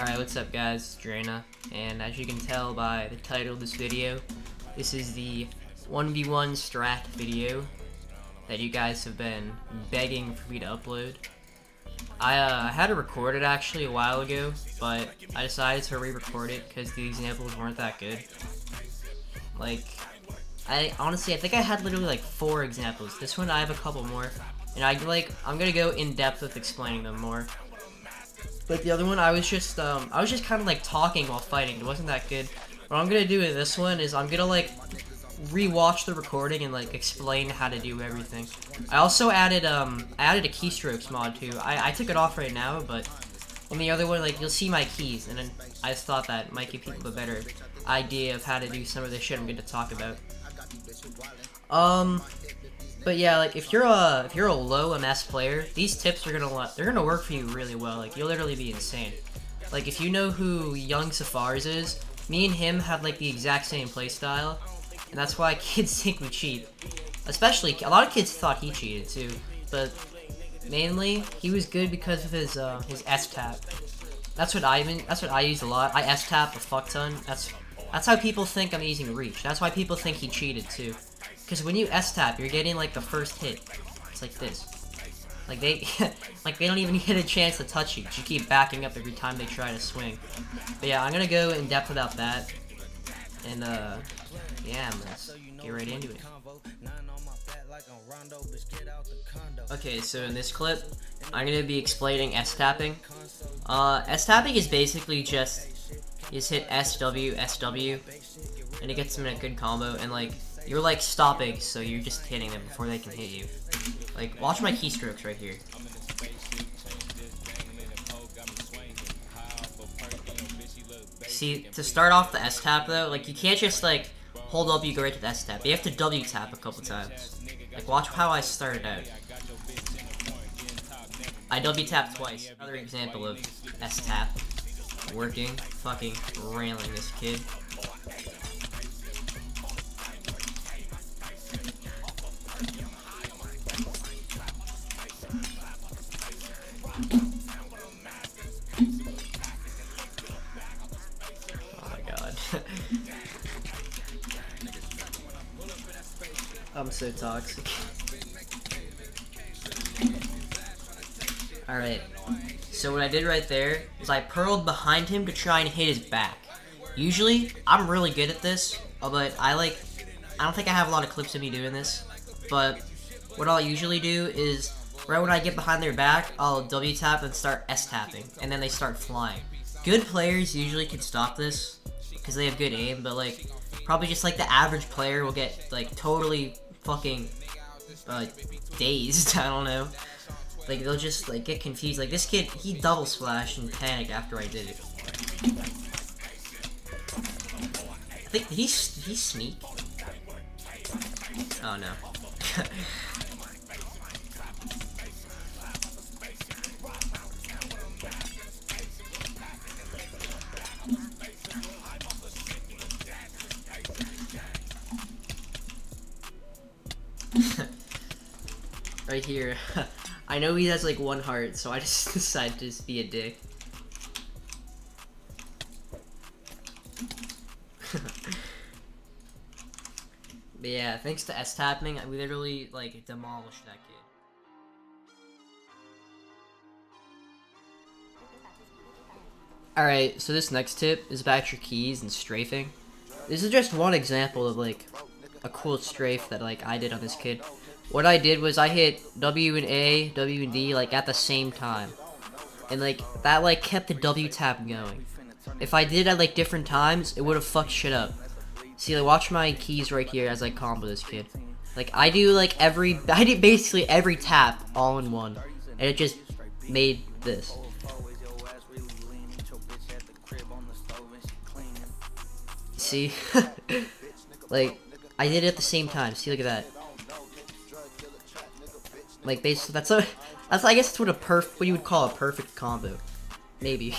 Alright, what's up guys, it's Drena, and as you can tell by the title of this video, this is the 1v1 strat video that you guys have been begging for me to upload. I had to record it actually a while ago, but I decided to re-record it because the examples weren't that good. Like, I think I had literally like 4 examples. This one I have a couple more, and I'm gonna go in depth with explaining them more. Like the other one, I was just kind of like talking while fighting. It wasn't that good. What I'm gonna do with this one is I'm gonna like rewatch the recording and like explain how to do everything. I also added a keystrokes mod too. I took it off right now, but on the other one, like you'll see my keys, and then I just thought that might give people a better idea of how to do some of the shit I'm going to talk about. But yeah, like if you're a low MS player, these tips are gonna work for you really well. Like you'll literally be insane. Like if you know who Young Safars is, me and him have like the exact same playstyle, and that's why kids think we cheat. Especially a lot of kids thought he cheated too, but mainly he was good because of his S tap. That's what I use a lot. I S tap a fuck ton. That's how people think I'm using reach. That's why people think he cheated too. Because when you S-tap, you're getting, like, the first hit. It's like this. Like, they don't even get a chance to touch you. You keep backing up every time they try to swing. But yeah, I'm gonna go in depth about that. And, yeah, let's get right into it. Okay, so in this clip, I'm gonna be explaining S-tapping. S-tapping is basically just, you just hit SW, SW, and it gets them in a good combo, and, like, you're like stopping, so you're just hitting them before they can hit you. Like, watch my keystrokes right here. See, to start off the S-tap though, like you can't just like hold up, you go right to the S-tap. You have to W-tap a couple times. Like, watch how I started out. I W-tapped twice. Another example of S-tap working. Fucking railing this kid. Oh my god. I'm so toxic. Alright. So what I did right there is I pearled behind him to try and hit his back. Usually, I'm really good at this, but I don't think I have a lot of clips of me doing this, but what I'll usually do is right when I get behind their back, I'll W-tap and start S-tapping, and then they start flying. Good players usually can stop this, because they have good aim, but, like, probably just, like, the average player will get, like, totally fucking, dazed, I don't know. Like, they'll just, like, get confused. Like, this kid, he double splashed and panicked after I did it. I think, did he sneak? Oh, no. Right here. I know he has like 1 heart, so I just decided to just be a dick. But yeah, thanks to S-tapping, we literally like demolished that kid. Alright, so this next tip is about your keys and strafing. This is just one example of like a cool strafe that like I did on this kid. What I did was I hit W and A, W and D like at the same time. And like that like kept the W tap going. If I did it at like different times, it would have fucked shit up. See, like watch my keys right here as I combo this kid. Like I do basically every tap all in one. And it just made this. See? Like I did it at the same time. See, look at that. Like basically, that's I guess it's what you would call a perfect combo, maybe.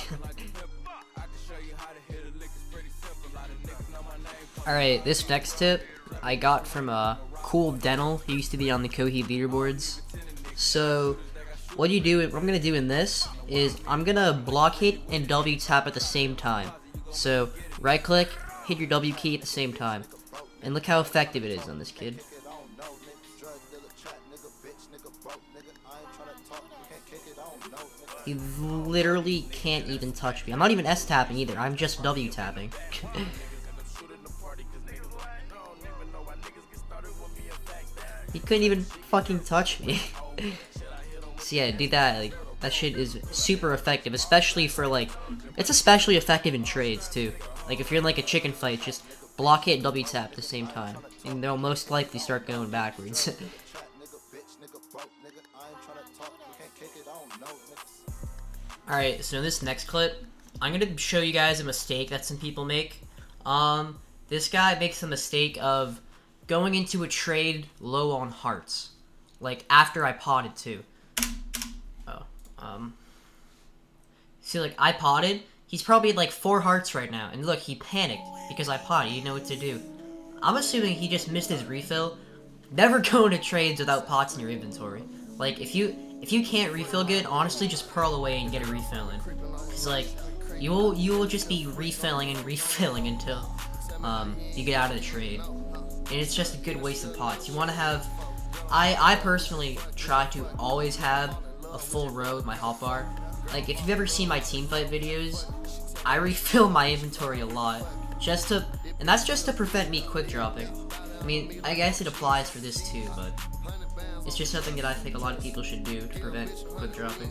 All right, this next tip I got from Cool Dental. He used to be on the Kohi leaderboards. So what you do, what I'm gonna do in this is I'm gonna block hit and W tap at the same time. So right click, hit your W key at the same time, and look how effective it is on this kid. He literally can't even touch me. I'm not even S tapping either. I'm just W tapping. He couldn't even fucking touch me. So yeah, do that. Like, that shit is super effective, especially for like, it's especially effective in trades too. Like if you're in like a chicken fight, just block it and W tap at the same time, and they'll most likely start going backwards. Alright, so in this next clip, I'm gonna show you guys a mistake that some people make. This guy makes the mistake of going into a trade low on hearts. Like, after I potted too. See, like, I potted, he's probably at like 4 hearts right now, and look, he panicked because I potted, he didn't know what to do. I'm assuming he just missed his refill. Never go into trades without pots in your inventory. Like, if you can't refill good, honestly, just pearl away and get a refill in. Cause like, you will just be refilling and refilling until you get out of the trade. And it's just a good waste of pots. You want to have, I personally try to always have a full row with my hotbar. Like, if you've ever seen my teamfight videos, I refill my inventory a lot. And that's just to prevent me quick dropping. I mean, I guess it applies for this too, but it's just something that I think a lot of people should do to prevent quick dropping.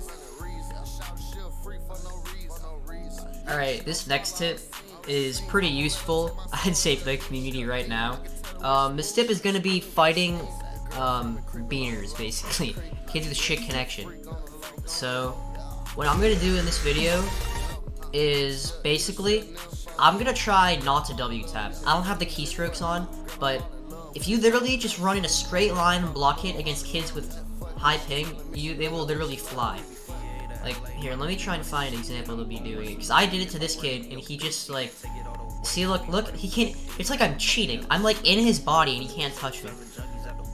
Alright, this next tip is pretty useful, I'd say, for the community right now. This tip is going to be fighting beaners, basically. Kids with shit connection. So, what I'm going to do in this video is, basically, I'm going to try not to W tap. I don't have the keystrokes on, but if you literally just run in a straight line and block hit against kids with high ping, they will literally fly. Like, here, let me try and find an example of me doing it, because I did it to this kid, and he just, like, see, look, he can't, it's like I'm cheating. I'm, like, in his body, and he can't touch me.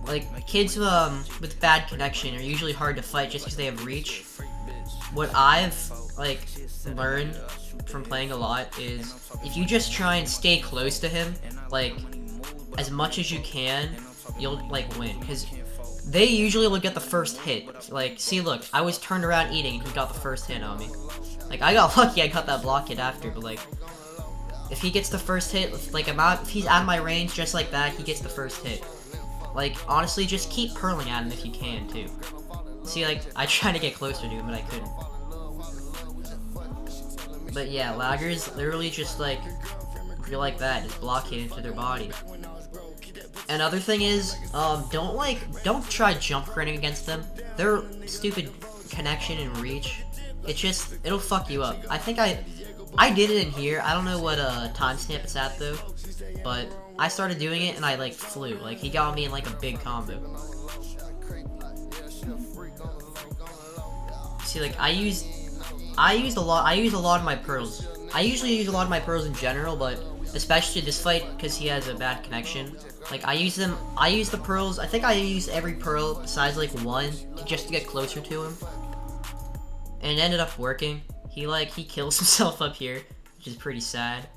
Like, kids with bad connection are usually hard to fight just because they have reach. What I've, like, learned from playing a lot is, if you just try and stay close to him, like, as much as you can, you'll, like, win, because they usually will get the first hit. Like, see, look, I was turned around eating, and he got the first hit on me. Like, I got lucky I got that block hit after, but, like, if he gets the first hit, like, if he's out of my range just like that, he gets the first hit. Like, honestly, just keep hurling at him if you can, too. See, like, I tried to get closer to him, but I couldn't. But yeah, laggers literally just, like, if you're like that, just block it into their body. Another thing is, don't try jump critting against them. They're stupid connection and reach. It'll fuck you up. I think I did it in here. I don't know what timestamp it's at though, but I started doing it and I like flew. Like, he got me in like a big combo. See, like, I used a lot of my pearls. I usually use a lot of my pearls in general, but especially this fight because he has a bad connection. Like, I use the pearls. I think I use every pearl besides like one just to get closer to him. And it ended up working. He kills himself up here, which is pretty sad.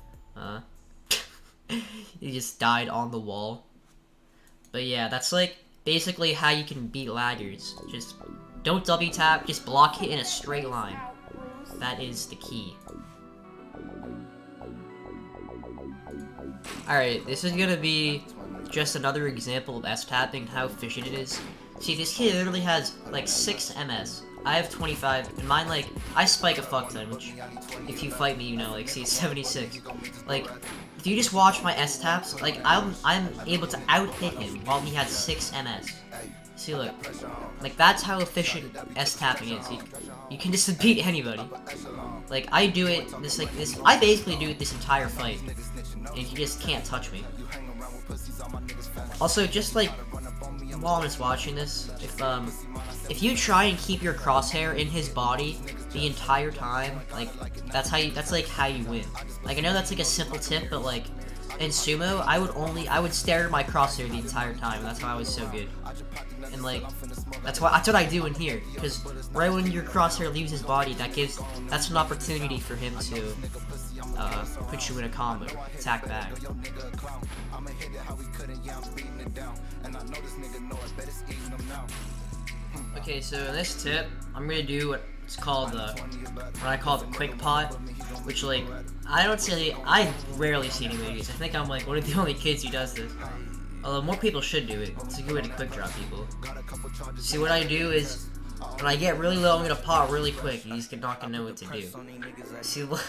He just died on the wall. But yeah, that's like basically how you can beat laggers. Just don't W tap, just block it in a straight line. That is the key. Alright, this is gonna be just another example of S-tapping and how efficient it is. See, this kid literally has like 6 MS. I have 25, and mine, like, I spike a fuck ton, which, if you fight me, you know, like, see, it's 76. Like, if you just watch my S-taps, like, I'm able to out-hit him while he has 6 MS. See, look. Like, that's how efficient S-tapping is. You can just beat anybody. Like, I do it, I basically do it this entire fight, and he just can't touch me. Also, just, like, while I'm just watching this, if you try and keep your crosshair in his body the entire time, like, that's like how you win. Like, I know that's like a simple tip, but like in sumo, I would stare at my crosshair the entire time, and that's how I was so good. and like that's what I do in here, because right when your crosshair leaves his body, that's an opportunity for him to put you in a combo, attack back. Okay, so in this tip, I'm gonna do what's called what I call the quick pot, which like I rarely see any videos. I think I'm like one of the only kids who does this. Although more people should do it. It's a good way to quick drop people. See, what I do is when I get really low, I'm gonna pot really quick. He's not gonna know what to do. See, look,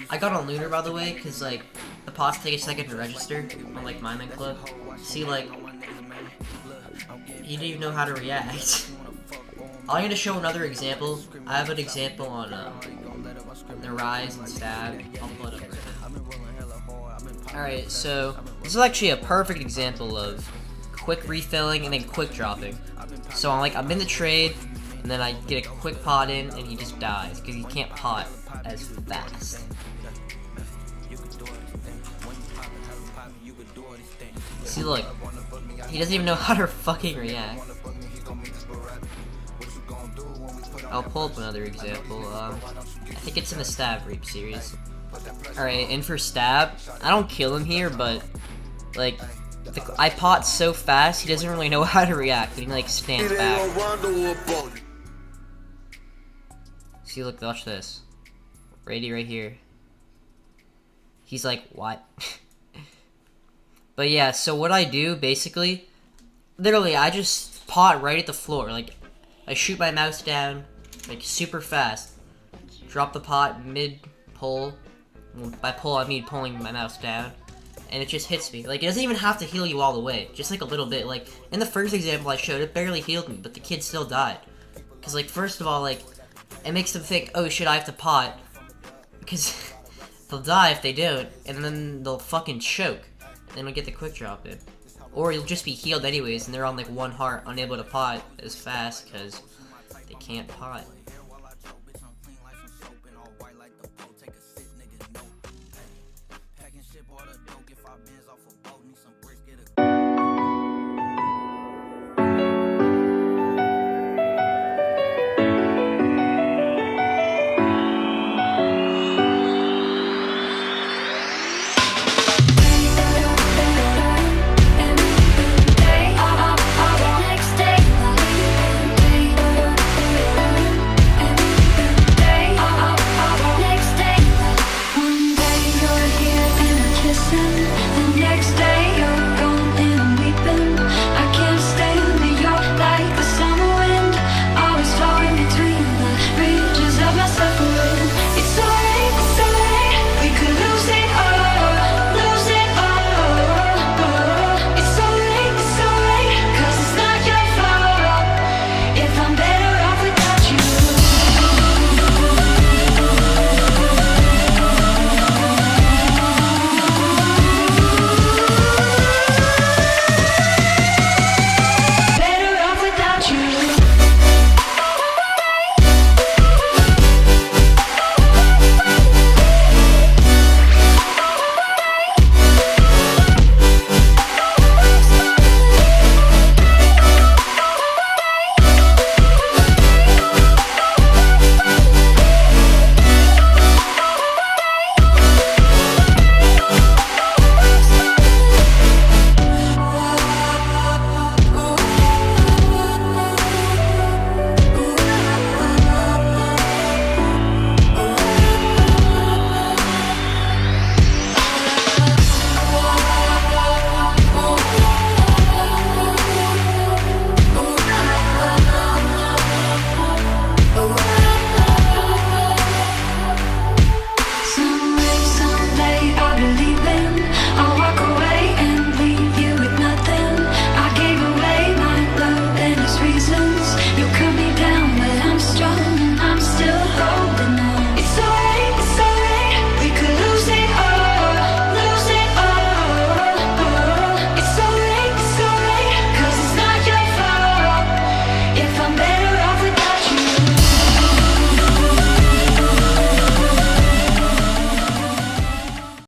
I got on Lunar by the way, cause like the pots take a second to register, unlike my club. See, like he didn't even know how to react. I'm gonna show another example. I have an example on the rise and stab. I'll pull it up right now. Alright, so this is actually a perfect example of quick refilling and then quick dropping. So I'm in the trade, and then I get a quick pot in, and he just dies because he can't pot as fast. See, look, he doesn't even know how to fucking react. I'll pull up another example. I think it's in the Stab Reap series. Alright, and for Stab, I don't kill him here, but like I pot so fast he doesn't really know how to react, and he like stands back. See, look, watch this. Right here. He's like, what? But yeah, so what I do basically, literally, I just pot right at the floor. Like, I shoot my mouse down, like super fast. Drop the pot mid pull. By pull, I mean pulling my mouse down, and it just hits me. Like, it doesn't even have to heal you all the way, just like a little bit. Like in the first example I showed, it barely healed me, but the kid still died. Cause like first of all, like it makes them think, oh shit, I have to pot, because they'll die if they don't, and then they'll fucking choke, and then they'll get the quick drop in, or you'll just be healed anyways, and they're on like 1 heart, unable to pot as fast because they can't pot.